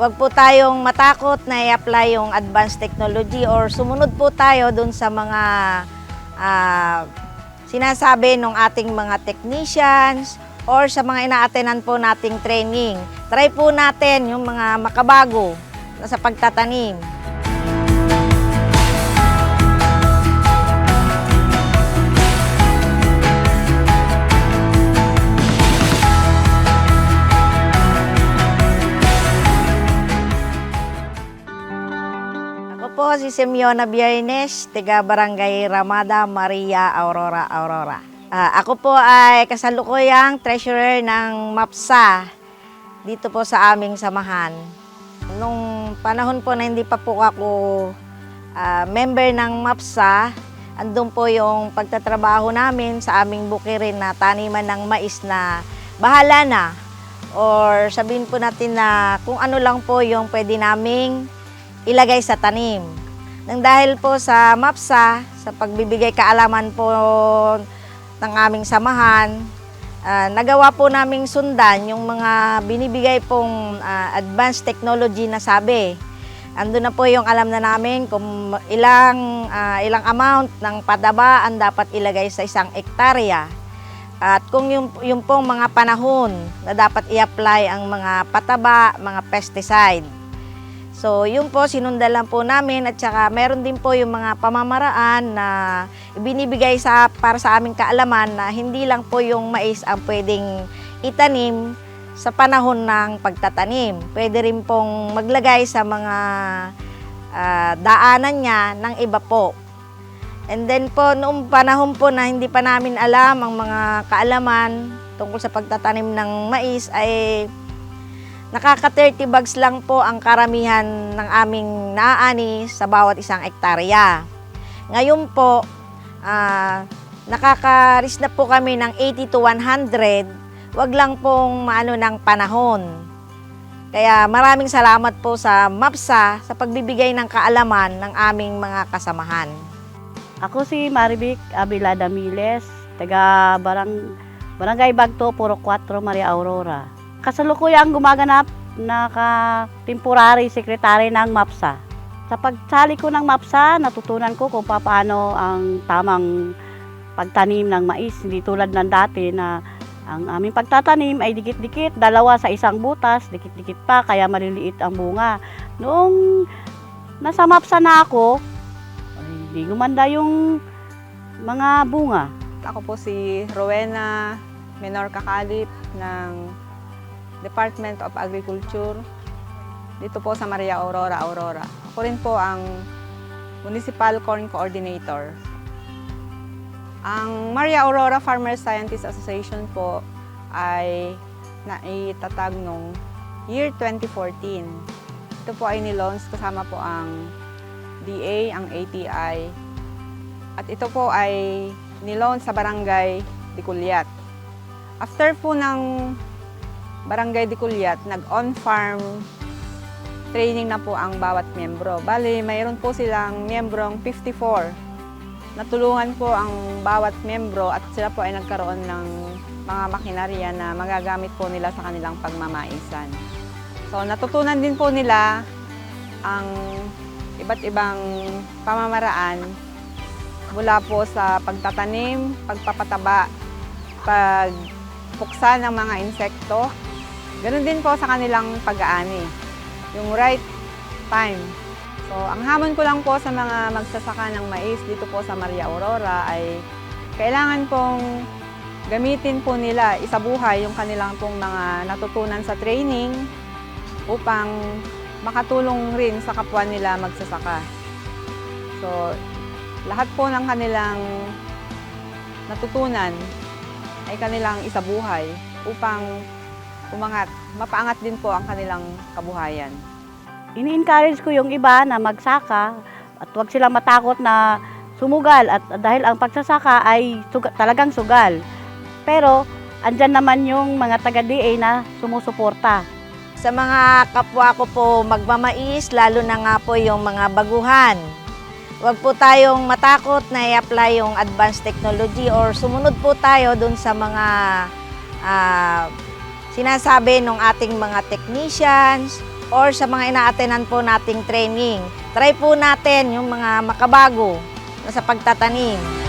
Huwag po tayong matakot na i-apply yung advanced technology or sumunod po tayo dun sa mga sinasabi ng ating mga technicians or sa mga ina-attendan po nating training. Try po natin yung mga makabago sa pagtatanim. Ako po si Simeona Biernes, taga Barangay Ramada, Maria, Aurora. Ako po ay kasalukuyang treasurer ng MAPSA dito po sa aming samahan. Nung panahon po na hindi pa po ako member ng MAPSA, andun po yung pagtatrabaho namin sa aming bukirin na taniman ng mais na bahala na. Or sabihin po natin na kung ano lang po yung pwede naming ilagay sa tanim. Nang dahil po sa MAPSA, sa pagbibigay kaalaman po ng aming samahan, nagawa po naming sundan yung mga binibigay pong advanced technology na sabi. Andun na po yung alam na namin kung ilang amount ng pataba ang dapat ilagay sa isang ektarya. At kung yung pong mga panahon na dapat i-apply ang mga pataba, mga pesticide. So, yun po, sinundan lang po namin at saka meron din po yung mga pamamaraan na ibinibigay para sa aming kaalaman na hindi lang po yung mais ang pwedeng itanim sa panahon ng pagtatanim. Pwede rin pong maglagay sa mga daanan niya ng iba po. And then po, noong panahon po na hindi pa namin alam ang mga kaalaman tungkol sa pagtatanim ng mais ay nakaka-30 bags lang po ang karamihan ng aming naaani sa bawat isang ektarya. Ngayon po, nakaka-reach na po kami ng 80 to 100, wag lang pong maano ng panahon. Kaya maraming salamat po sa MAPSA sa pagbibigay ng kaalaman ng aming mga kasamahan. Ako si Maribik Abilada Miles, taga Barangay Bagto, Puro 4, Maria Aurora. Kasalukuyang gumaganap na temporary secretary ng MAPSA. Sa pagsali ko ng MAPSA, natutunan ko kung paano ang tamang pagtanim ng mais. Hindi tulad ng dati na ang aming pagtatanim ay dikit-dikit, dalawa sa isang butas, dikit-dikit pa, kaya maliliit ang bunga. Noong nasa MAPSA na ako, hindi gumanda yung mga bunga. Ako po si Rowena Menor Kakalip ng Department of Agriculture dito po sa Maria Aurora. Ako rin po ang Municipal Corn Coordinator. Ang Maria Aurora Farmers Scientist Association po ay naitatag noong year 2014. Ito po ay nilaunch kasama po ang DA, ang ATI. At ito po ay nilaunch sa Barangay Diculiat. After po ng Barangay Diculiat, nag-on-farm training na po ang bawat miyembro. Bali, mayroon po silang miyembrong 54. Natulungan po ang bawat miyembro at sila po ay nagkaroon ng mga makinarya na magagamit po nila sa kanilang pagmamaisan. So, natutunan din po nila ang iba't ibang pamamaraan mula po sa pagtatanim, pagpapataba, pagpuksa ng mga insekto. Ganun din po sa kanilang pag-aani, yung right time. So, ang hamon ko lang po sa mga magsasaka ng mais dito po sa Maria Aurora ay kailangan pong gamitin po nila, isabuhay yung kanilang pong mga natutunan sa training upang makatulong rin sa kapwa nila magsasaka. So, lahat po ng kanilang natutunan ay kanilang isabuhay upang mapaangat din po ang kanilang kabuhayan. Ini-encourage ko yung iba na magsaka at huwag silang matakot na sumugal at dahil ang pagsasaka ay talagang sugal. Pero andyan naman yung mga taga-DA na sumusuporta. Sa mga kapwa ko po magmamais, lalo na nga po yung mga baguhan. Huwag po tayong matakot na i-apply yung advanced technology or sumunod po tayo dun sa mga sinasabi ng ating mga technicians or sa mga ina-attenan po nating training. Try po natin yung mga makabago sa pagtatanim.